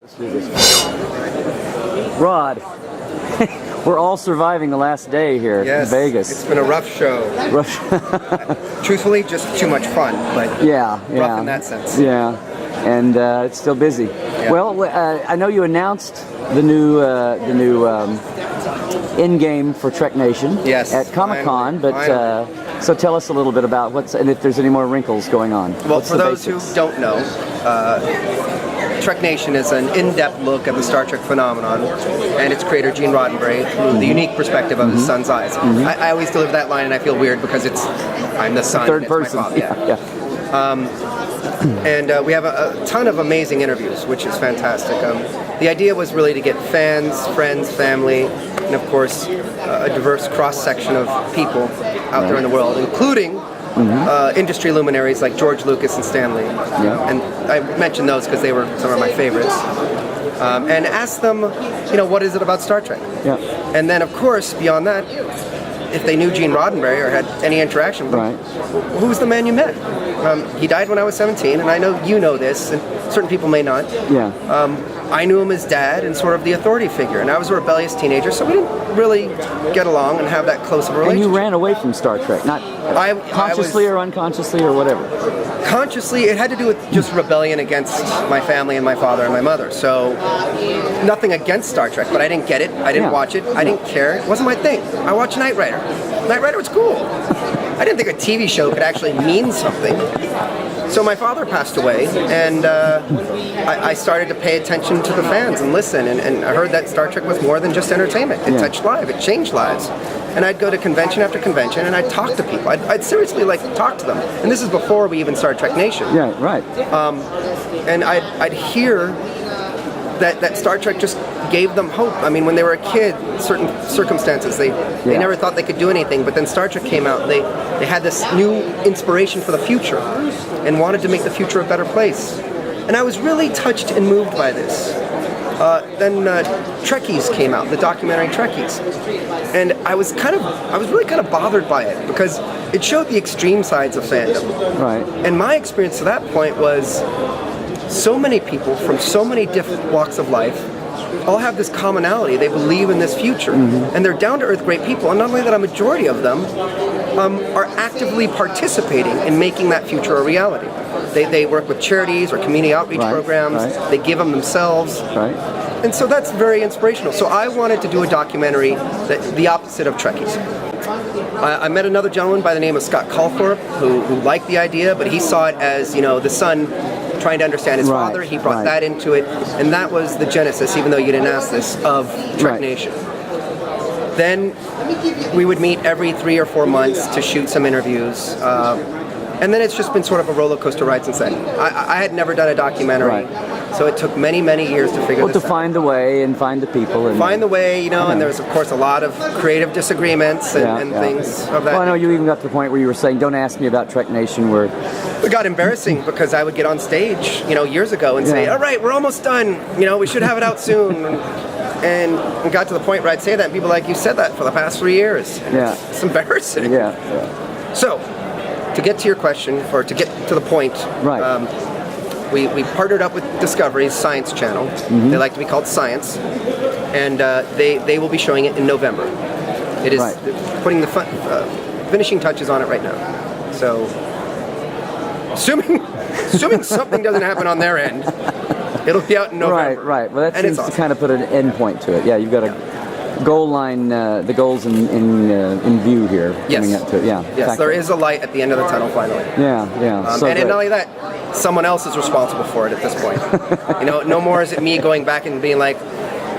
Let's do this. Rod, we're all surviving the last day here in Vegas. It's been a rough show. Truthfully, just too much fun, but rough in that sense. Yeah, and it's still busy. Yeah. Well, I know you announced the new in-game for Trek Nation at Comic-Con, but so tell us a little bit about and if there's any more wrinkles going on. Well, for those who don't know, Trek Nation is an in-depth look at the Star Trek phenomenon and its creator Gene Roddenberry through the unique perspective of his son's eyes. I always deliver that line and I feel weird because I'm the son. Third person. My father. And we have a ton of amazing interviews, which is fantastic. The idea was really to get fans, friends, family, and of course a diverse cross-section of people out there in the world, including industry luminaries like George Lucas and Stan Lee. And I mentioned those because they were some of my favorites. And ask them, what is it about Star Trek? And then, of course, beyond that, if they knew Gene Roddenberry or had any interaction with him, who's the man you met? He died when I was 17, and I know you know this, and certain people may not. I knew him as dad and sort of the authority figure, and I was a rebellious teenager, so we didn't really get along and have that close of a relationship. And you ran away from Star Trek, not consciously or unconsciously or whatever? Consciously, it had to do with just rebellion against my family and my father and my mother. So, nothing against Star Trek, but I didn't get it, I didn't watch it, I didn't care, it wasn't my thing. I watched Knight Rider. Knight Rider was cool. I didn't think a TV show could actually mean something. So my father passed away, and I started to pay attention to the fans and listen, and I heard that Star Trek was more than just entertainment. It touched lives, it changed lives. And I'd go to convention after convention, and I'd talk to people. I'd seriously talk to them. And this is before we even started Trek Nation. And I'd hear that Star Trek just gave them hope. I mean, when they were a kid, certain circumstances, they never thought they could do anything, but then Star Trek came out, and they had this new inspiration for the future and wanted to make the future a better place. And I was really touched and moved by this. Then Trekkies came out, the documentary Trekkies. And I was really kind of bothered by it because it showed the extreme sides of fandom. And my experience to that point was so many people from so many different walks of life all have this commonality. They believe in this future, and they're down-to-earth great people. And not only that, a majority of them are actively participating in making that future a reality. They work with charities or community outreach programs. They give them themselves. And so that's very inspirational. So I wanted to do a documentary the opposite of Trekkies. I met another gentleman by the name of Scott Calthorpe who liked the idea, but he saw it as, the son trying to understand his father. He brought that into it, and that was the genesis, even though you didn't ask this, of Trek Nation. Then we would meet every 3 or 4 months to shoot some interviews. And then it's just been sort of a roller coaster ride since then. I had never done a documentary, so it took many, many years to figure this out. To find the way and find the people. And find the way, and there's of course a lot of creative disagreements and things of that. Well, I know you even got to the point where you were saying, don't ask me about Trek Nation, where... It got embarrassing because I would get on stage, years ago and say, all right, we're almost done, we should have it out soon. And it got to the point where I'd say that and people were like, you said that for the past 3 years. It's embarrassing. So, to get to your question, or to get to the point, we partnered up with Discovery's Science Channel. They like to be called Science, and they will be showing it in November. It is putting the finishing touches on it right now. So, assuming something doesn't happen on their end, it'll be out in November. Well, that seems to kind of put an end point to it. Yeah, you've got a goal line, the goals in view here. Coming up to it. Yes, there is a light at the end of the tunnel finally. And not only that, someone else is responsible for it at this point. No more is it me going back and being like,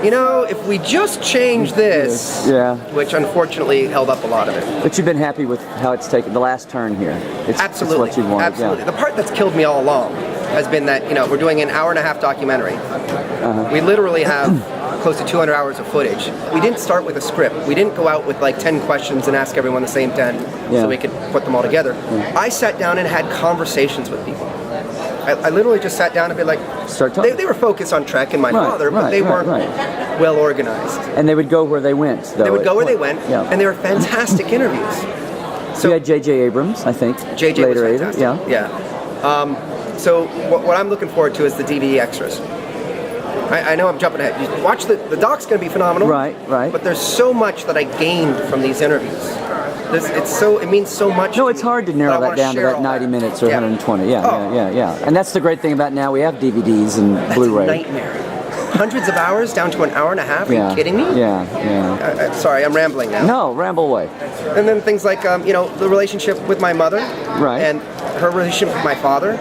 if we just change this, which unfortunately held up a lot of it. But you've been happy with how it's taken the last turn here. Absolutely. It's what you wanted. Absolutely. The part that's killed me all along has been that, we're doing an hour-and-a-half documentary. We literally have close to 200 hours of footage. We didn't start with a script. We didn't go out with 10 questions and ask everyone the same 10 so we could put them all together. I sat down and had conversations with people. I literally just sat down and be like, they were focused on Trek and my father, but they weren't well organized. And they would go where they went, though. They would go where they went, and they were fantastic interviews. So we had J.J. Abrams, I think. J.J. was fantastic. So what I'm looking forward to is the DVD extras. I know I'm jumping ahead. You watch the doc's going to be phenomenal. Right. But there's so much that I gained from these interviews. It means so much. No, it's hard to narrow that down to that 90 minutes or 120. Yeah. And that's the great thing about now. We have DVDs and Blu-ray. That's a nightmare. Hundreds of hours down to an hour and a half. Are you kidding me? Yeah. Sorry, I'm rambling now. No, ramble away. And then things like the relationship with my mother, right, and her relationship with my father.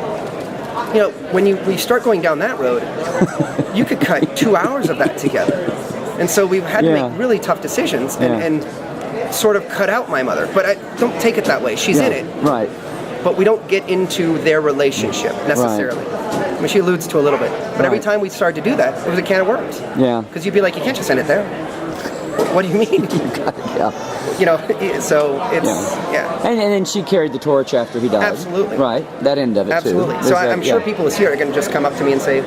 When you start going down that road, you could cut 2 hours of that together. And so we've had to make really tough decisions and sort of cut out my mother. But I don't take it that way. She's in it. Right. But we don't get into their relationship necessarily. Right. I mean, she alludes to a little bit. But every time we started to do that, it was a can of worms. Yeah. Because you'd be like, you can't just send it there. What do you mean? So it's, And then she carried the torch after he died. Absolutely. Right. That end of it, Absolutely. too. So I'm sure people here are going to just come up to me and say,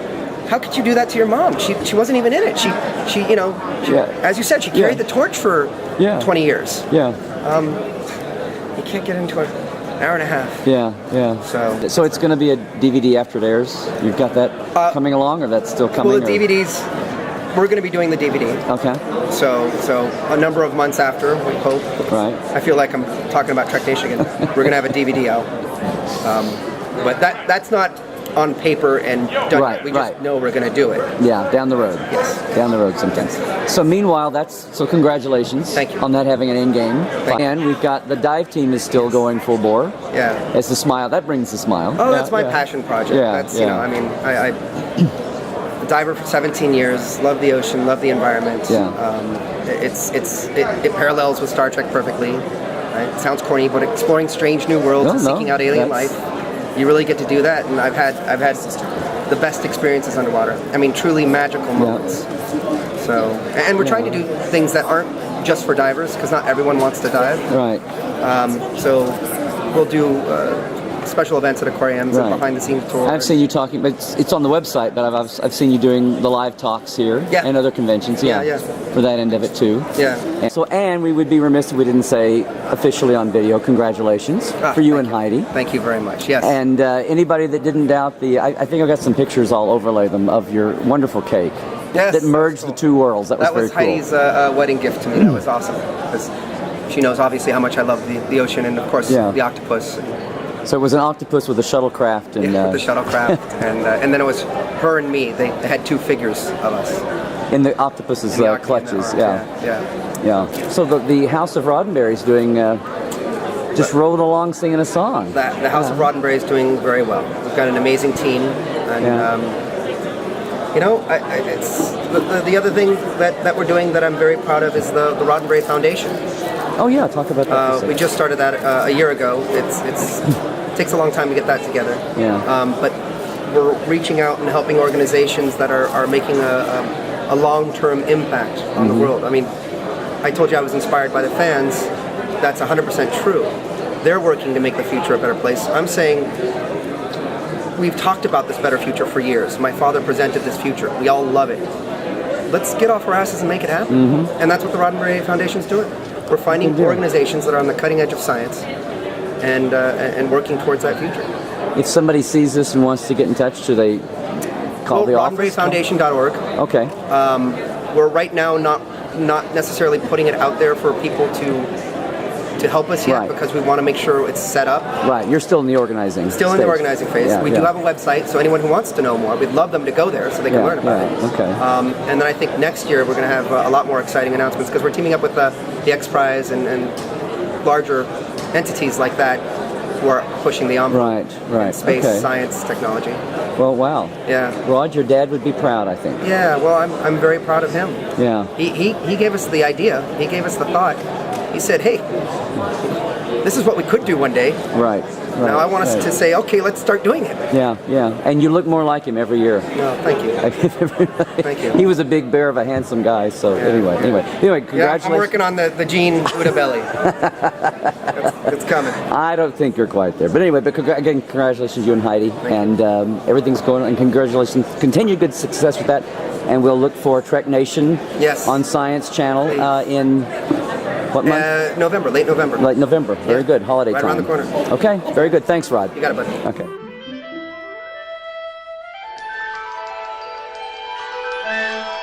how could you do that to your mom? She wasn't even in it. She as you said, she carried the torch for 20 years. Yeah. You can't get into an hour and a half. Yeah. So it's going to be a DVD after it airs? You've got that coming along, or that's still coming? Well, the DVDs, we're going to be doing the DVD. Okay. So a number of months after, we hope. Right. I feel like I'm talking about Trek Nation again. We're going to have a DVD out. But that's not on paper and done yet. We just know we're going to do it. Yeah, down the road. Yes. Down the road sometimes. So meanwhile, congratulations. Thank you. On that having an end game. And we've got the dive team is still going full bore. Yeah. It's the smile. That brings the smile. Oh, that's my passion project. That's I a diver for 17 years, love the ocean, love the environment. It parallels with Star Trek perfectly. Right? It sounds corny, but exploring strange new worlds and seeking out alien life, you really get to do that. And I've had the best experiences underwater. I mean, truly magical moments. So, and we're trying to do things that aren't just for divers, because not everyone wants to dive. Right. So we'll do special events at aquariums and behind-the-scenes tours. I've seen you talking, but it's on the website. But I've seen you doing the live talks here and other conventions. For that end of it too. Yeah. And we would be remiss if we didn't say officially on video, congratulations for you and Heidi. Thank you very much. Yes. And anybody that didn't doubt I think I've got some pictures. I'll overlay them of your wonderful cake. Yes. That merged the two worlds. That was very cool. Heidi's wedding gift to me. That was awesome because she knows obviously how much I love the ocean and of course the octopus. So it was an octopus with a shuttlecraft, and with the shuttlecraft, and then it was her and me. They had two figures of us in the octopus's clutches. Yeah. So the House of Roddenberry is doing just rolling along singing a song. The House of Roddenberry is doing very well. We've got an amazing team, and it's the other thing that we're doing that I'm very proud of is the Roddenberry Foundation. Oh yeah, talk about that. We just started that a year ago. It takes a long time to get that together. But we're reaching out and helping organizations that are making a long-term impact on the world. I mean, I told you I was inspired by the fans. That's 100% true. They're working to make the future a better place. I'm saying we've talked about this better future for years. My father presented this future. We all love it. Let's get off our asses and make it happen. And that's what the Roddenberry Foundation is doing. We're finding organizations that are on the cutting edge of science and working towards that future. If somebody sees this and wants to get in touch, do they call the office? RoddenberryFoundation.org. Okay. We're right now not necessarily putting it out there for people to help us yet because we want to make sure it's set up. Right. You're still in the organizing Still in the organizing phase. We do have a website, so anyone who wants to know more, we'd love them to go there so they can learn about it. Okay. And then I think next year we're going to have a lot more exciting announcements because we're teaming up with the X Prize and larger entities like that who are pushing the envelope. Right. Space, science, technology. Well, wow. Yeah. Rod, your dad would be proud, I think. Yeah. Well, I'm very proud of him. Yeah. He gave us the idea. He gave us the thought. He said, "Hey, this is what we could do one day." Right. Now I want us to say, "Okay, let's start doing it." Yeah. And you look more like him every year. No, thank you. Thank you. He was a big bear of a handsome guy. So anyway, congratulations. Yeah, I'm working on the Gene Buddha belly. It's coming. I don't think you're quite there, but anyway. But again, congratulations, you and Heidi, and everything's going on. And congratulations, continued good success with that. And we'll look for Trek Nation on Science Channel in. What month? November, late November. Late November. Very good. Holiday time. Right around the corner. Okay. Very good. Thanks, Rod. You got it, buddy. Okay. Bye.